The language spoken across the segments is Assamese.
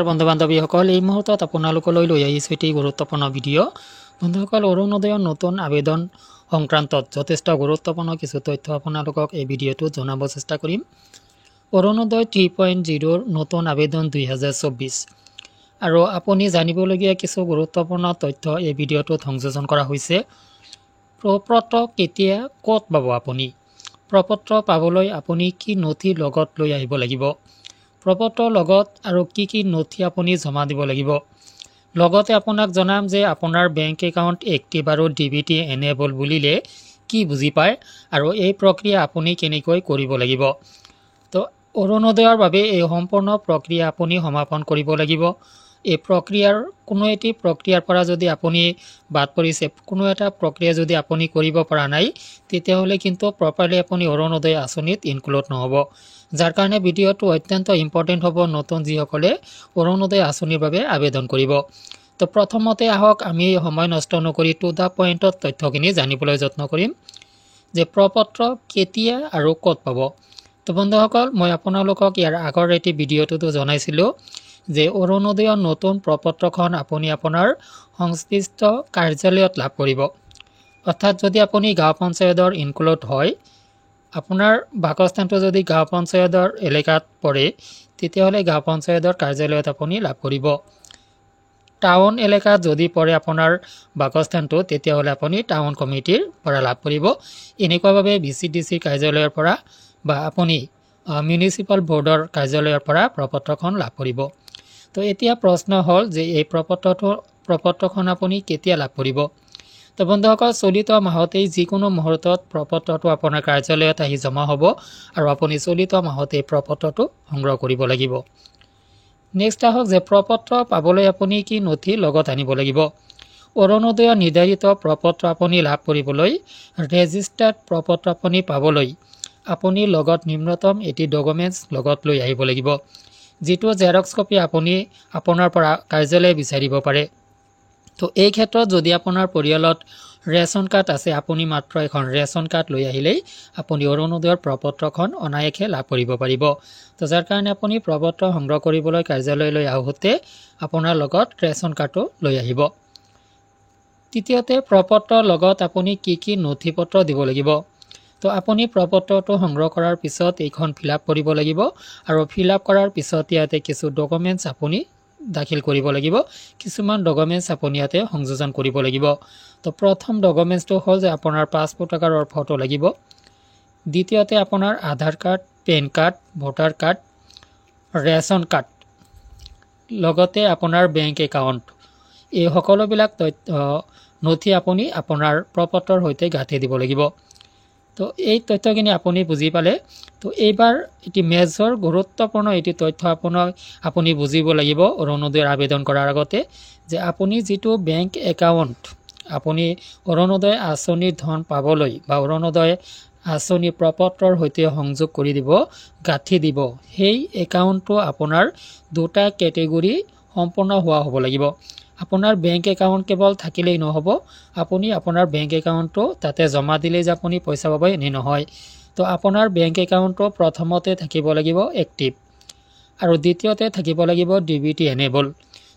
বন্ধু বান্ধৱীসকল এই মুহূৰ্তত আপোনালোকলৈ লৈ আহিছোঁ এটি গুৰুত্বপূৰ্ণ ভিডিঅ' বন্ধুসকল অৰুণোদয়ৰ নতুন আবেদন সংক্ৰান্তত যথেষ্ট গুৰুত্বপূৰ্ণ কিছু তথ্য আপোনালোকক এই ভিডিঅ'টোত জনাব চেষ্টা কৰিম। অৰুণোদয় 3.0ৰ নতুন আবেদন 2024 আৰু আপুনি জানিবলগীয়া কিছু গুৰুত্বপূৰ্ণ তথ্য এই ভিডিঅ'টোত সংযোজন কৰা হৈছে। প্ৰপত্ৰ কেতিয়া ক'ত পাব আপুনি, প্ৰপত্ৰ পাবলৈ আপুনি কি নথি লগত লৈ আহিব লাগিব, প্ৰপত্ৰৰ লগত আৰু কি নথি আপুনি জমা দিব লাগিব। লগতে আপোনাক জনাম যে আপোনাৰ বেংক একাউণ্ট এক্টিভ আৰু DBT এনেবল বুলিলে কি বুজি পায় আৰু এই প্ৰক্ৰিয়া আপুনি কেনেকৈ কৰিব লাগিব। তো অৰুণোদয়ৰ বাবে এই সম্পূৰ্ণ প্ৰক্ৰিয়া আপুনি সমাপন কৰিব লাগিব। এই প্ৰক্ৰিয়াৰ কোনো এটি প্ৰক্ৰিয়াৰ পৰা যদি আপুনি বাদ পৰিছে, কোনো এটা প্ৰক্ৰিয়া যদি আপুনি কৰিব পৰা নাই, তেতিয়াহ'লে কিন্তু প্ৰপাৰলি আপুনি অৰুণোদয় আঁচনিত ইনক্লুড নহ'ব। যাৰ কাৰণে ভিডিঅ'টো অত্যন্ত ইম্পৰ্টেণ্ট হ'ব নতুন যিসকলে অৰুণোদয় আঁচনিৰ বাবে আবেদন কৰিব। তো প্ৰথমতে আহক আমি সময় নষ্ট নকৰি টু দ্য পইণ্টত তথ্যখিনি জানিবলৈ যত্ন কৰিম যে প্ৰপত্ৰ কেতিয়া আৰু ক'ত পাব। তো বন্ধুসকল, মই আপোনালোকক ইয়াৰ আগৰ এটি ভিডিঅ'টোতো জনাইছিলোঁ যে অৰুণোদয়ৰ নতুন প্ৰপত্ৰখন আপুনি আপোনাৰ সংশ্লিষ্ট কাৰ্যালয়ত লাভ কৰিব। অৰ্থাৎ যদি আপুনি গাঁও পঞ্চায়তৰ ইনক্লুড হয়, আপোনাৰ বাসস্থানটো যদি গাঁও পঞ্চায়তৰ এলেকাত পৰে, তেতিয়াহ'লে গাঁও পঞ্চায়তৰ কাৰ্যালয়ত আপুনি লাভ কৰিব। টাউন এলেকাত যদি পৰে আপোনাৰ বাসস্থানটো, তেতিয়াহ'লে আপুনি টাউন কমিটিৰ পৰা লাভ কৰিব। এনেকুৱাভাৱে VCDC কাৰ্যালয়ৰ পৰা বা আপুনি মিউনিচিপাল বৰ্ডৰ কাৰ্যালয়ৰ পৰা প্ৰপত্ৰখন লাভ কৰিব। তো এতিয়া প্ৰশ্ন হ'ল যে এই প্ৰপত্ৰখন আপুনি কেতিয়া লাভ কৰিব। তো বন্ধুসকল, চলিত মাহতেই যিকোনো মুহূৰ্তত প্ৰপত্ৰটো আপোনাৰ কাৰ্যালয়ত আহি জমা হ'ব আৰু আপুনি চলিত মাহতেই প্ৰপত্ৰটো সংগ্ৰহ কৰিব লাগিব। নেক্সট আহক যে প্ৰপত্ৰ পাবলৈ আপুনি কি নথি লগত আনিব লাগিব। অৰুণোদয়ৰ নিৰ্ধাৰিত প্ৰপত্ৰ আপুনি লাভ কৰিবলৈ, ৰেজিষ্টাৰ্ড প্ৰপত্ৰ আপুনি পাবলৈ আপুনি লগত নিম্নতম এটি ডকুমেণ্টছ লগত লৈ আহিব লাগিব, যিটো জেৰক্স কপি আপুনি আপোনাৰ পৰা কাৰ্যালয়ে বিচাৰিব পাৰে। তো এই ক্ষেত্ৰত যদি আপোনাৰ পৰিয়ালত ৰেচন কাৰ্ড আছে, আপুনি মাত্ৰ এখন ৰেচন কাৰ্ড লৈ আহিলেই আপুনি অৰুণোদয়ৰ প্ৰপত্ৰখন অনায়াসে লাভ কৰিব পাৰিব। তো যাৰ কাৰণে আপুনি প্ৰপত্ৰ সংগ্ৰহ কৰিবলৈ কাৰ্যালয়লৈ আহোঁতে আপোনাৰ লগত ৰেচন কাৰ্ডটো লৈ আহিব। তৃতীয়তে, প্ৰপত্ৰৰ লগত আপুনি কি নথি পত্ৰ দিব লাগিব। তো আপুনি প্ৰপত্ৰটো সংগ্ৰহ কৰাৰ পিছত এইখন ফিল আপ কৰিব লাগিব আৰু ফিল আপ কৰাৰ পিছত ইয়াতে কিছু ডকুমেণ্টছ আপুনি দাখিল কৰিব লাগিব, কিছুমান ডকুমেণ্টছ আপুনি ইয়াতে সংযোজন কৰিব লাগিব। তো প্ৰথম ডকুমেণ্টছটো হ'ল যে আপোনাৰ পাছপোৰ্ট আকাৰৰ ফটো লাগিব। দ্বিতীয়তে আপোনাৰ Aadhaar card, pan card, voter card, ration card, লগতে আপোনাৰ বেংক একাউণ্ট, এই সকলোবিলাক নথি আপুনি আপোনাৰ প্ৰপত্ৰৰ সৈতে গাঁঠি দিব লাগিব। তো এই তথ্যখিনি আপুনি বুজি পালে। তো এইবাৰ এটি মেজৰ গুৰুত্বপূৰ্ণ এটি তথ্য আপুনি বুজিব লাগিব অৰুণোদয়ৰ আবেদন কৰাৰ আগতে, যে আপুনি যিটো বেংক একাউণ্ট আপুনি অৰুণোদয় আঁচনিৰ ধন পাবলৈ বা অৰুণোদয় আঁচনি প্ৰপত্ৰৰ সৈতে সংযোগ কৰি দিব, গাঁঠি দিব, সেই একাউণ্টটো আপোনাৰ দুটা কেটেগৰী সম্পূৰ্ণ হোৱা হ'ব লাগিব। আপোনাৰ বেংক একাউণ্ট কেৱল থাকিলেই নহ'ব, আপুনি আপোনাৰ বেংক একাউণ্টটো তাতে জমা দিলেই যে আপুনি পইচা পাব এনে নহয়। তো আপোনাৰ বেংক একাউণ্টটো প্ৰথমতে থাকিব লাগিব এক্টিভ আৰু দ্বিতীয়তে থাকিব লাগিব DBT এনেবল।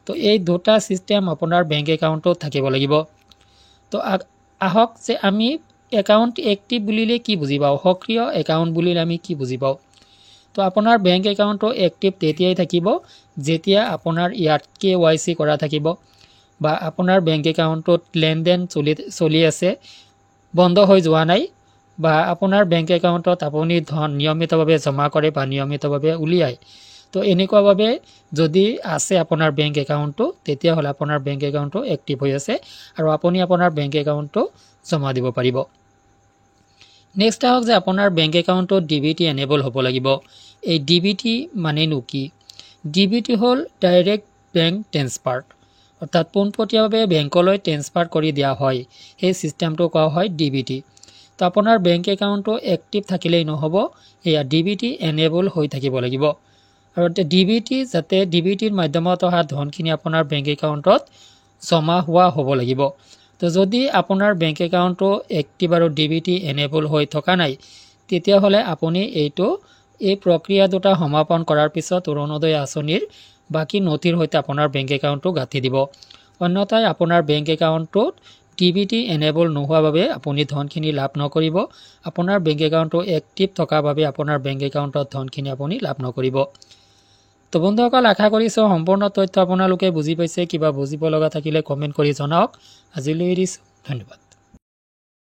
তো এই দুটা ছিষ্টেম আপোনাৰ বেংক একাউণ্টত থাকিব লাগিব। তো আহক যে আমি একাউণ্ট এক্টিভ বুলিলে কি বুজি পাওঁ, সক্ৰিয় একাউণ্ট বুলিলে আমি কি বুজি পাওঁ। তো আপোনাৰ বেংক একাউণ্টটো এক্টিভ তেতিয়াই থাকিব যেতিয়া আপোনাৰ ইয়াত KYC কৰা থাকিব বা আপোনাৰ বেংক একাউণ্টটোত লেনদেন চলি আছে, বন্ধ হৈ যোৱা নাই, বা আপোনাৰ বেংক একাউণ্টত আপুনি ধন নিয়মিতভাৱে জমা কৰে বা নিয়মিতভাৱে উলিয়ায়। তো এনেকুৱাভাৱে যদি আছে আপোনাৰ বেংক একাউণ্টটো, তেতিয়াহ'লে আপোনাৰ বেংক একাউণ্টটো এক্টিভ হৈ আছে আৰু আপুনি আপোনাৰ বেংক একাউণ্টটো জমা দিব পাৰিব। নেক্সট আহক যে আপোনাৰ বেংক একাউণ্টত DBT এনেবল হ'ব লাগিব। এই DBT মানেনো কি? DBT হ'ল ডাইৰেক্ট বেংক ট্ৰেন্সফাৰ, অৰ্থাৎ পোনপটীয়াভাৱে বেংকলৈ ট্ৰেন্সফাৰ কৰি দিয়া হয়, সেই ছিষ্টেমটো কোৱা হয় DBT। তো আপোনাৰ বেংক একাউণ্টটো এক্টিভ থাকিলেই নহ'ব, এয়া DBT এনেবল হৈ থাকিব লাগিব। আৰু যাতে DBTৰ মাধ্যমত অহা ধনখিনি আপোনাৰ বেংক একাউণ্টত জমা হোৱা হ'ব লাগিব। তো যদি আপোনাৰ বেংক একাউণ্টটো এক্টিভ আৰু DBT এনেবল হৈ থকা নাই, তেতিয়াহ'লে আপুনি এই প্ৰক্ৰিয়া দুটা সমাপন কৰাৰ পিছত অৰুণোদয় আঁচনিৰ বাকী নথিৰ সৈতে আপোনাৰ বেংক একাউণ্টটো গাঁঠি দিব। অন্যথাই আপোনাৰ বেংক একাউণ্টটোত DBT এনেবল নোহোৱাৰ বাবে আপুনি ধনখিনি লাভ নকৰিব। আপোনাৰ বেংক একাউণ্টটো এক্টিভ থকাৰ বাবে আপোনাৰ বেংক একাউণ্টত ধনখিনি আপুনি লাভ নকৰিব। তো বন্ধুসকল, আশা কৰিছোঁ সম্পূৰ্ণ তথ্য আপোনালোকে বুজি পাইছে। কিবা বুজিব লগা থাকিলে কমেণ্ট কৰি জনাওক। আজিলৈ এৰিছোঁ, ধন্যবাদ।